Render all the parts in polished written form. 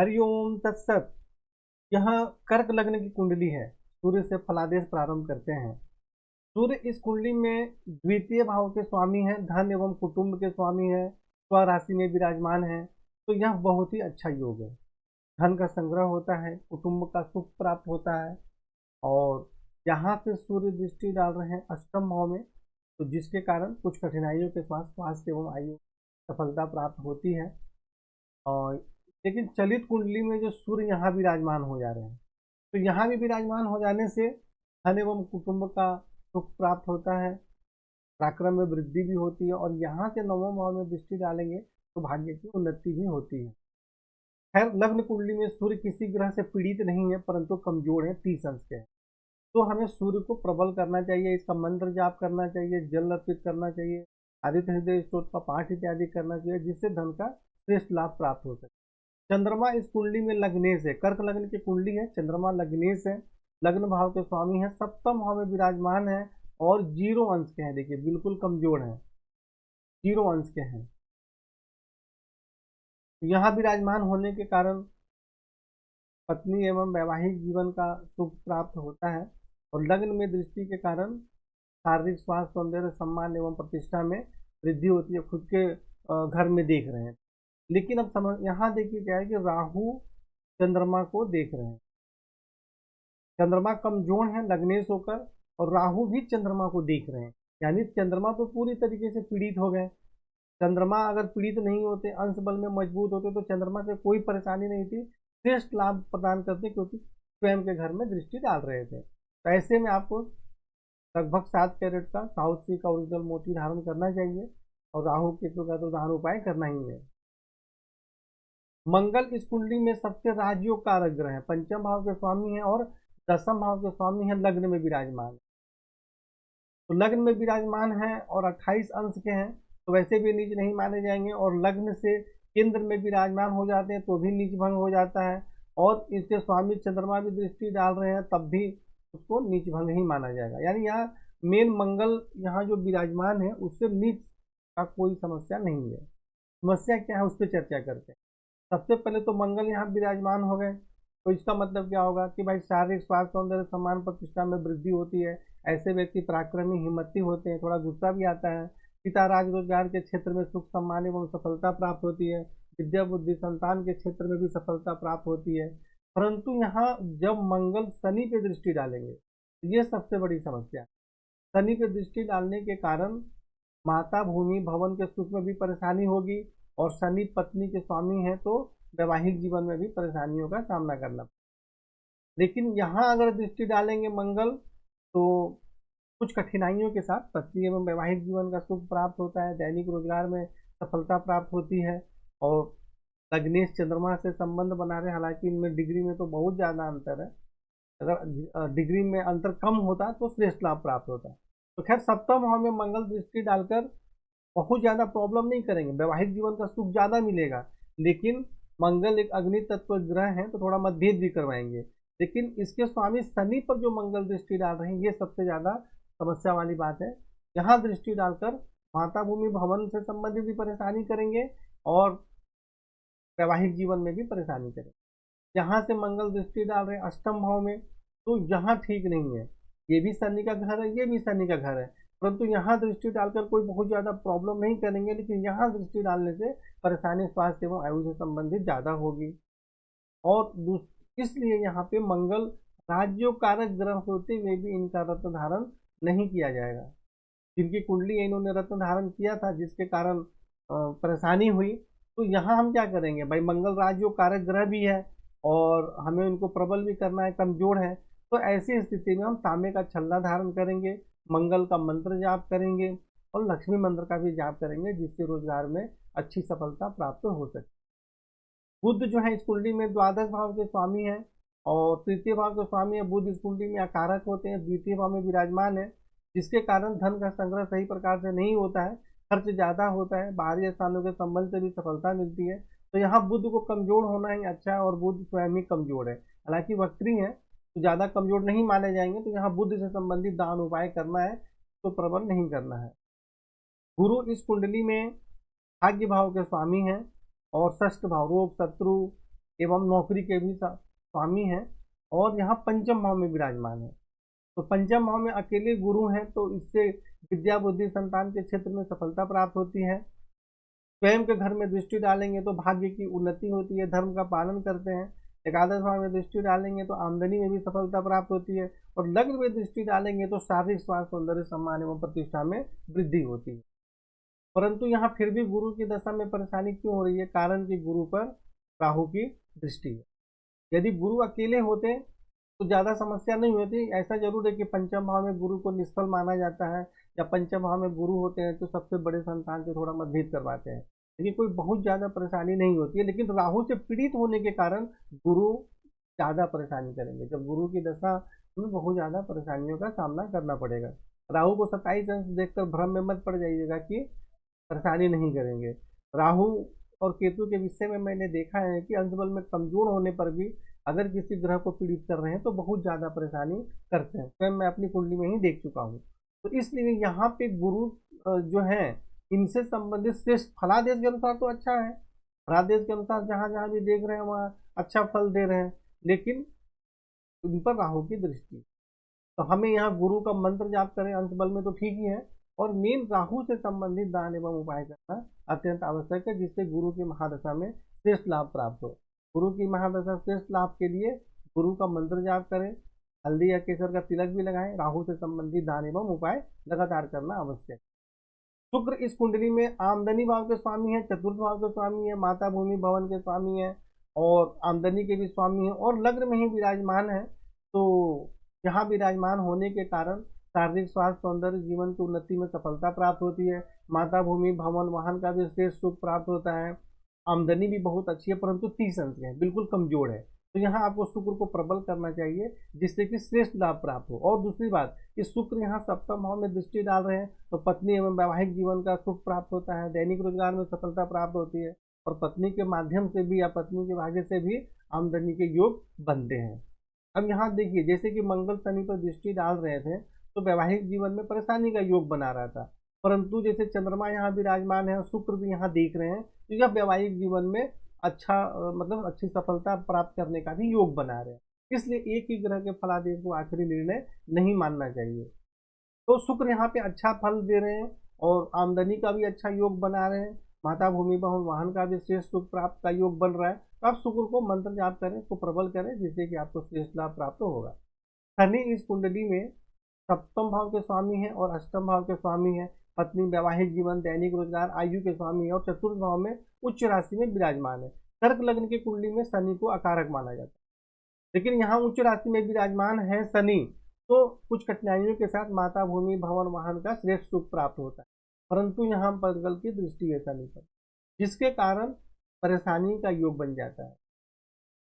हरिओम तत्सत। यह कर्क लग्न की कुंडली है। सूर्य से फलादेश प्रारंभ करते हैं। सूर्य इस कुंडली में द्वितीय भाव के स्वामी हैं, धन एवं कुटुंब के स्वामी हैं, स्वराशि में विराजमान है। तो यह बहुत ही अच्छा योग है। धन का संग्रह होता है, कुटुंब का सुख प्राप्त होता है। और यहाँ से सूर्य दृष्टि डाल रहे हैं अष्टम भाव में, तो जिसके कारण कुछ कठिनाइयों के साथ स्वास्थ्य एवं आयु सफलता प्राप्त होती है। और लेकिन चलित कुंडली में जो सूर्य यहाँ विराजमान हो जा रहे हैं, तो यहाँ भी विराजमान हो जाने से धन एवं कुटुंब का सुख प्राप्त होता है, पराक्रम में वृद्धि भी होती है। और यहाँ से नवम भाव में दृष्टि डालेंगे तो भाग्य की उन्नति भी होती है। खैर, लग्न कुंडली में सूर्य किसी ग्रह से पीड़ित नहीं है, परंतु कमजोर है, 30 अंश के हैं। तो हमें सूर्य को प्रबल करना चाहिए, इसका मंत्र जाप करना चाहिए, जल अर्पित करना चाहिए, आदित्य हृदय स्तोत्र का पाठ इत्यादि करना चाहिए, जिससे धन का श्रेष्ठ लाभ प्राप्त हो सके। चंद्रमा इस कुंडली में लग्नेश है, कर्क लग्न की कुंडली है, चंद्रमा लग्नेश है, लग्न भाव के स्वामी है, सप्तम भाव में विराजमान है और 0 अंश के हैं। देखिए बिल्कुल कमजोर है, 0 अंश के हैं। यहाँ विराजमान होने के कारण पत्नी एवं वैवाहिक जीवन का सुख प्राप्त होता है। और लग्न में दृष्टि के कारण शारीरिक स्वास्थ्य, सौंदर्य, सम्मान एवं प्रतिष्ठा में वृद्धि होती है। खुद के घर में देख रहे हैं। लेकिन अब समझ यहाँ देखिए क्या है कि राहु चंद्रमा को देख रहे हैं। चंद्रमा कमजोर है लग्नेश होकर, और राहु भी चंद्रमा को देख रहे हैं। यानी चंद्रमा तो पूरी तरीके से पीड़ित हो गए। चंद्रमा अगर पीड़ित नहीं होते, अंश बल में मजबूत होते, तो चंद्रमा से कोई परेशानी नहीं थी, श्रेष्ठ लाभ प्रदान करते, क्योंकि स्वयं के घर में दृष्टि डाल रहे थे। तो ऐसे में आपको लगभग 7 कैरेट का साउथ सी का ओरिजिनल मोती धारण करना चाहिए, और राहु केतु का तो दान उपाय करना ही है। मंगल इस कुंडली में सबसे राजयोग कारक ग्रह है, पंचम भाव के स्वामी है और दसम भाव के स्वामी है, लग्न में विराजमान। तो लग्न में विराजमान है और 28 अंश के हैं, तो वैसे भी नीच नहीं माने जाएंगे। और लग्न से केंद्र में विराजमान हो जाते हैं तो भी नीच भंग हो जाता है। और इसके स्वामी चंद्रमा भी दृष्टि डाल रहे हैं तब भी उसको नीच भंग ही माना जाएगा। यानी यहाँ मेन मंगल यहाँ जो विराजमान है उससे नीच का कोई समस्या नहीं है। समस्या क्या है उस पर चर्चा करते हैं। सबसे पहले तो मंगल यहाँ विराजमान हो गए, तो इसका मतलब क्या होगा कि भाई शारीरिक स्वास्थ्य, सौंदर्य, सम्मान, प्रतिष्ठा में वृद्धि होती है। ऐसे व्यक्ति पराक्रमी, हिम्मती होते हैं, थोड़ा गुस्सा भी आता है। पिता राज रोजगार के क्षेत्र में सुख, सम्मान एवं सफलता प्राप्त होती है। विद्या बुद्धि संतान के क्षेत्र में भी सफलता प्राप्त होती है। परंतु यहाँ जब मंगल शनि पे दृष्टि डालेंगे, ये सबसे बड़ी समस्या। शनि पे दृष्टि डालने के कारण माता भूमि भवन के सुख में भी परेशानी होगी, और शनि पत्नी के स्वामी है तो वैवाहिक जीवन में भी परेशानियों का सामना करना। लेकिन यहाँ अगर दृष्टि डालेंगे मंगल, तो कुछ कठिनाइयों के साथ पत्नी एवं वैवाहिक जीवन का सुख प्राप्त होता है, दैनिक रोजगार में सफलता प्राप्त होती है। और लग्नेश चंद्रमा से संबंध बना रहे, हालांकि इनमें डिग्री में तो बहुत ज़्यादा अंतर है। अगर डिग्री में अंतर कम होता तो श्रेष्ठ लाभ प्राप्त होता। तो खैर, सप्तम भाव में मंगल दृष्टि डालकर बहुत ज़्यादा प्रॉब्लम नहीं करेंगे, वैवाहिक जीवन का सुख ज़्यादा मिलेगा। लेकिन मंगल एक अग्नि तत्व ग्रह है तो थोड़ा मतभेद भी करवाएंगे। लेकिन इसके स्वामी शनि पर जो मंगल दृष्टि डाल रहे हैं, ये सबसे ज़्यादा समस्या वाली बात है। यहाँ दृष्टि डालकर माता भूमि भवन से संबंधित भी परेशानी करेंगे और वैवाहिक जीवन में भी परेशानी करेंगे। यहाँ से मंगल दृष्टि डाल रहे हैं अष्टम भाव में, तो यहाँ ठीक नहीं है। ये भी शनि का घर है, ये भी शनि का घर है, परंतु यहाँ दृष्टि डालकर कोई बहुत ज़्यादा प्रॉब्लम नहीं करेंगे। लेकिन यहाँ दृष्टि डालने से परेशानी स्वास्थ्य एवं आयु से संबंधित ज़्यादा होगी। और इसलिए यहाँ पे मंगल राज्यों कारक ग्रह होते हुए भी इनका रत्न धारण नहीं किया जाएगा। जिनकी कुंडली है इन्होंने रत्न धारण किया था, जिसके कारण परेशानी हुई। तो यहाँ हम क्या करेंगे भाई, मंगल राज्यों कारक ग्रह भी है और हमें उनको प्रबल भी करना है, कमजोर है। तो ऐसी स्थिति में हम तांबे का छल्ला धारण करेंगे, मंगल का मंत्र जाप करेंगे और लक्ष्मी मंत्र का भी जाप करेंगे, जिससे रोजगार में अच्छी सफलता प्राप्त हो सके। बुध जो है इस कुंडली में द्वादश भाव के स्वामी है और तृतीय भाव के स्वामी है। बुध इस कुंडली में अकारक होते हैं, द्वितीय भाव में विराजमान है, जिसके कारण धन का संग्रह सही प्रकार से नहीं होता है, खर्च ज़्यादा होता है, बाहरी स्थानों के संबंध से भी सफलता मिलती है। तो यहाँ बुध को कमजोर होना ही अच्छा है, और बुध स्वयं ही कमजोर है। हालांकि वक्री है तो ज़्यादा कमजोर नहीं माने जाएंगे। तो यहाँ बुध से संबंधित दान उपाय करना है, तो प्रबल नहीं करना है। गुरु इस कुंडली में भाग्य भाव के स्वामी हैं और षष्ठ भाव रोग, शत्रु एवं नौकरी के भी स्वामी हैं और यहाँ पंचम भाव में विराजमान है। तो पंचम भाव में अकेले गुरु हैं, तो इससे विद्या बुद्धि संतान के क्षेत्र में सफलता प्राप्त होती है। स्वयं के घर में दृष्टि डालेंगे तो भाग्य की उन्नति होती है, धर्म का पालन करते हैं। एकादश भाव में दृष्टि डालेंगे तो आमदनी में भी सफलता प्राप्त होती है, और लग्न में दृष्टि डालेंगे तो शारीरिक स्वास्थ्य, सौंदर्य, सम्मान एवं प्रतिष्ठा में वृद्धि होती है। परंतु यहाँ फिर भी गुरु की दशा में परेशानी क्यों हो रही है? कारण कि गुरु पर राहु की दृष्टि है। यदि गुरु अकेले होते तो ज्यादा समस्या नहीं होती। ऐसा जरूर है कि पंचम भाव में गुरु को निष्फल माना जाता है, या पंचम भाव में गुरु होते हैं तो सबसे बड़े संतान से थोड़ा मतभेद करवाते हैं, लेकिन कोई बहुत ज्यादा परेशानी नहीं होती है। लेकिन राहु से पीड़ित होने के कारण गुरु ज्यादा परेशानी करेंगे। जब गुरु की दशा में बहुत ज्यादा परेशानियों का सामना करना पड़ेगा। राहु को 27 अंश देखकर भ्रम में मत पड़ जाइएगा कि परेशानी नहीं करेंगे। राहु और केतु के विषय में मैंने देखा है कि अंश बल में कमजोर होने पर भी अगर किसी ग्रह को पीड़ित कर रहे हैं तो बहुत ज्यादा परेशानी करते हैं, स्वयं मैं अपनी कुंडली में ही देख चुका हूँ। तो इसलिए यहाँ पे गुरु जो है इनसे संबंधित श्रेष्ठ फलादेश के अनुसार तो अच्छा है, फलादेश के अनुसार जहां जहां भी देख रहे हैं वहां अच्छा फल दे रहे हैं, लेकिन उन पर राहु की दृष्टि। तो हमें यहाँ गुरु का मंत्र जाप करें अंश बल में तो ठीक ही है, और मेन राहु से संबंधित दान एवं उपाय करना अत्यंत आवश्यक है, जिससे गुरु की महादशा में श्रेष्ठ लाभ प्राप्त हो। गुरु की महादशा श्रेष्ठ लाभ के लिए गुरु का मंत्र जाप करें, हल्दी या केसर का तिलक भी लगाएं, राहु से संबंधित दान एवं उपाय लगातार करना आवश्यक। शुक्र इस कुंडली में आमदनी भाव के स्वामी है, चतुर्थ भाव के स्वामी है, माता भूमि भवन के स्वामी है, और आमदनी के भी स्वामी है, और लग्न में ही विराजमान है। तो यहाँ विराजमान होने के कारण शारीरिक स्वास्थ्य, सौंदर्य, जीवन की उन्नति में सफलता प्राप्त होती है। माता भूमि भवन वाहन का भी श्रेष्ठ सुख प्राप्त होता है। आमदनी भी बहुत अच्छी है, परंतु 30 अंश है, बिल्कुल कमजोर है। तो यहाँ आपको शुक्र को प्रबल करना चाहिए, जिससे कि श्रेष्ठ लाभ प्राप्त हो। और दूसरी बात, इस शुक्र यहाँ सप्तम भाव में दृष्टि डाल रहे हैं तो पत्नी एवं वैवाहिक जीवन का सुख प्राप्त होता है, दैनिक रोजगार में सफलता प्राप्त होती है, और पत्नी के माध्यम से भी या पत्नी के भाग्य से भी आमदनी के योग बनते हैं। अब यहाँ देखिए, जैसे कि मंगल शनि पर दृष्टि डाल रहे थे तो वैवाहिक जीवन में परेशानी का योग बना रहा था, परंतु जैसे चंद्रमा यहाँ विराजमान है, शुक्र भी यहाँ देख रहे हैं, तो यह वैवाहिक जीवन में अच्छा मतलब अच्छी सफलता प्राप्त करने का भी योग बना रहे हैं। इसलिए एक ही ग्रह के फलादेश को आखिरी निर्णय नहीं मानना चाहिए। तो शुक्र यहाँ पे अच्छा फल दे रहे हैं और आमदनी का भी अच्छा योग बना रहे हैं, माता भूमि बहु वाहन का भी श्रेष्ठ सुख प्राप्त का योग बन रहा है। तो आप शुक्र को मंत्र जाप करें, उसको प्रबल करें, जिससे कि आपको श्रेष्ठ लाभ प्राप्त होगा। शनि इस कुंडली में सप्तम भाव के स्वामी है और अष्टम भाव के स्वामी है, पत्नी, वैवाहिक जीवन, दैनिक रोजगार, आयु के स्वामी है, और चतुर्थ भाव में उच्च राशि में विराजमान है। कर्क लग्न की कुंडली में शनि को अकारक माना जाता है, लेकिन यहाँ उच्च राशि में विराजमान है शनि, तो कुछ कठिनाइयों के साथ माता भूमि भवन वाहन का श्रेष्ठ सुख प्राप्त होता है, परंतु यहाँ मंगल की दृष्टि है शनि पर, जिसके कारण परेशानी का योग बन जाता है।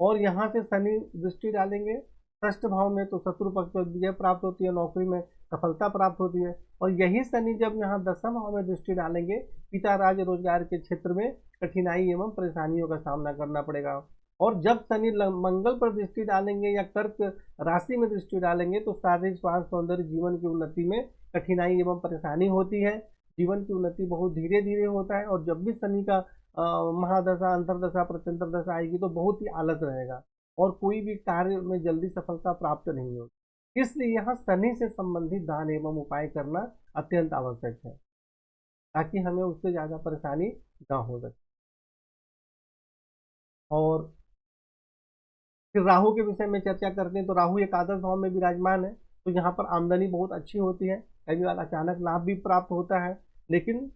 और यहाँ से शनि दृष्टि डालेंगे षष्ठ भाव में तो शत्रु पक्ष पर विजय प्राप्त होती है, नौकरी में सफलता प्राप्त होती है। और यही शनि जब यहाँ दसम भाव में दृष्टि डालेंगे, पिता राज रोजगार के क्षेत्र में कठिनाई एवं परेशानियों का सामना करना पड़ेगा। और जब शनि मंगल पर दृष्टि डालेंगे या कर्क राशि में दृष्टि डालेंगे तो शारीरिक स्वास्थ्य, सौंदर्य, जीवन की उन्नति में कठिनाई एवं परेशानी होती है। जीवन की उन्नति बहुत धीरे धीरे होता है, और जब भी शनि का महादशा, अंतरदशा, प्रत्यंतर दशा आएगी तो बहुत ही आलस रहेगा और कोई भी कार्य में जल्दी सफलता प्राप्त नहीं होगी। इसलिए यहाँ शनि से संबंधित दान एवं उपाय करना अत्यंत आवश्यक है, ताकि हमें उससे ज्यादा परेशानी ना हो सके। और फिर राहु के विषय में चर्चा करते हैं, तो राहु एकादश भाव में विराजमान है, तो यहाँ पर आमदनी बहुत अच्छी होती है, कई बार अचानक लाभ भी प्राप्त होता है। लेकिन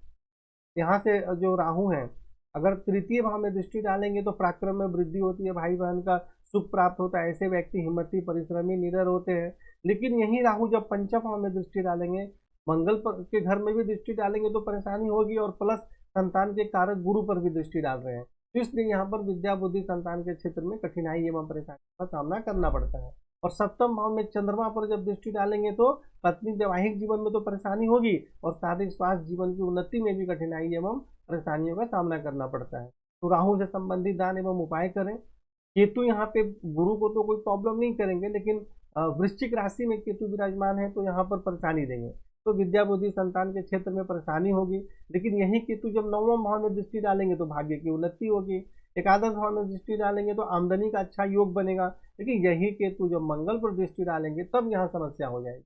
यहाँ से जो राहु है, अगर तृतीय भाव में दृष्टि डालेंगे तो पराक्रम में वृद्धि होती है, भाई बहन का सुख प्राप्त होता है, ऐसे व्यक्ति हिम्मती, परिश्रमी, निडर होते हैं। लेकिन यही राहु जब पंचम भाव में दृष्टि डालेंगे, मंगल पर के घर में भी दृष्टि डालेंगे तो परेशानी होगी, और प्लस संतान के कारक गुरु पर भी दृष्टि डाल रहे हैं, तो इसलिए यहाँ पर विद्या बुद्धि संतान के क्षेत्र में कठिनाई एवं परेशानी का सामना करना पड़ता है। और सप्तम भाव में चंद्रमा पर जब दृष्टि डालेंगे तो पत्नी, वैवाहिक जीवन में तो परेशानी होगी, और शारीरिक स्वास्थ्य, जीवन की उन्नति में भी कठिनाई एवं परेशानियों का सामना करना पड़ता है। तो राहु से संबंधित दान एवं उपाय करें। केतु यहाँ पे गुरु को तो कोई प्रॉब्लम नहीं करेंगे, लेकिन वृश्चिक राशि में केतु विराजमान है तो यहाँ पर परेशानी देंगे, तो विद्या बुद्धि संतान के क्षेत्र में परेशानी होगी। लेकिन यही केतु जब नवम भाव में दृष्टि डालेंगे तो भाग्य की उन्नति होगी। एकादश भाव में दृष्टि डालेंगे तो आमदनी का अच्छा योग बनेगा, लेकिन यही केतु जब मंगल पर दृष्टि डालेंगे तब यहाँ समस्या हो जाएगी।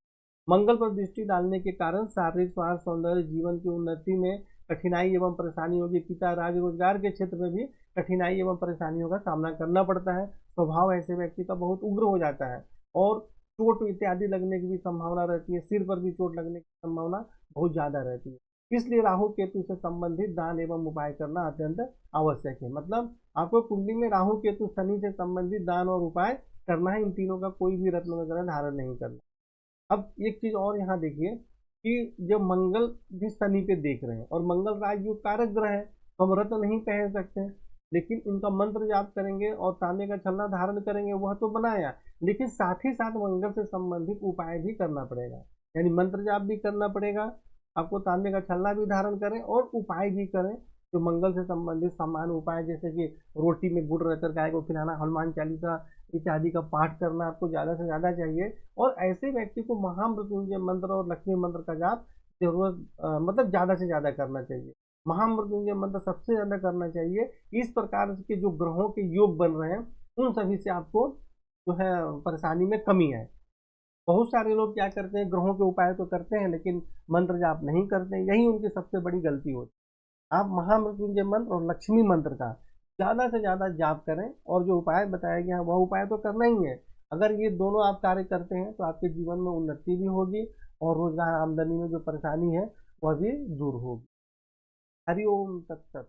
मंगल पर दृष्टि डालने के कारण शारीरिक स्वास्थ्य, सौंदर्य, जीवन की उन्नति में कठिनाई एवं परेशानी होगी। पिता, राज, रोजगार के क्षेत्र में भी कठिनाई एवं परेशानियों का सामना करना पड़ता है। स्वभाव ऐसे व्यक्ति का बहुत उग्र हो जाता है और चोट इत्यादि लगने की भी संभावना रहती है। सिर पर भी चोट लगने की संभावना बहुत ज़्यादा रहती है। इसलिए राहु केतु से संबंधित दान एवं उपाय करना अत्यंत आवश्यक है। मतलब आपको कुंडली में राहु केतु शनि से संबंधित दान और उपाय करना है। इन तीनों का कोई भी रत्न वगैरह धारण नहीं करना। अब एक चीज और यहाँ देखिए कि जब मंगल भी शनि पे देख रहे हैं और मंगल राजयोग कारक ग्रह है, तो हम रत्न नहीं पहन सकते, लेकिन इनका मंत्र जाप करेंगे और तांबे का छल्ला धारण करेंगे, वह तो बनाया, लेकिन साथ ही साथ मंगल से संबंधित उपाय भी करना पड़ेगा। यानी मंत्र जाप भी करना पड़ेगा, आपको तांबे का छल्ला भी धारण करें और उपाय भी करें जो मंगल से संबंधित सामान्य उपाय, जैसे कि रोटी में गुड़ रहकर गाय को खिलाना, हनुमान चालीसा इत्यादि का पाठ करना आपको ज़्यादा से ज़्यादा चाहिए। और ऐसे व्यक्ति को महामृत्युंजय मंत्र और लक्ष्मी मंत्र का जाप जरूरत मतलब ज़्यादा से ज़्यादा करना चाहिए। महामृत्युंजय मंत्र सबसे ज़्यादा करना चाहिए। इस प्रकार के जो ग्रहों के योग बन रहे हैं उन सभी से आपको जो है परेशानी में कमी है। बहुत सारे लोग क्या करते हैं, ग्रहों के उपाय तो करते हैं लेकिन मंत्र जाप नहीं करते हैं, यही उनकी सबसे बड़ी गलती होती है। आप महामृत्युंजय मंत्र और लक्ष्मी मंत्र का ज़्यादा से ज़्यादा जाप करें और जो उपाय बताया गया है वह उपाय तो करना ही है। अगर ये दोनों आप कार्य करते हैं तो आपके जीवन में उन्नति भी होगी और रोजगार आमदनी में जो परेशानी है वह भी दूर होगी। हरि ओम तत्सत।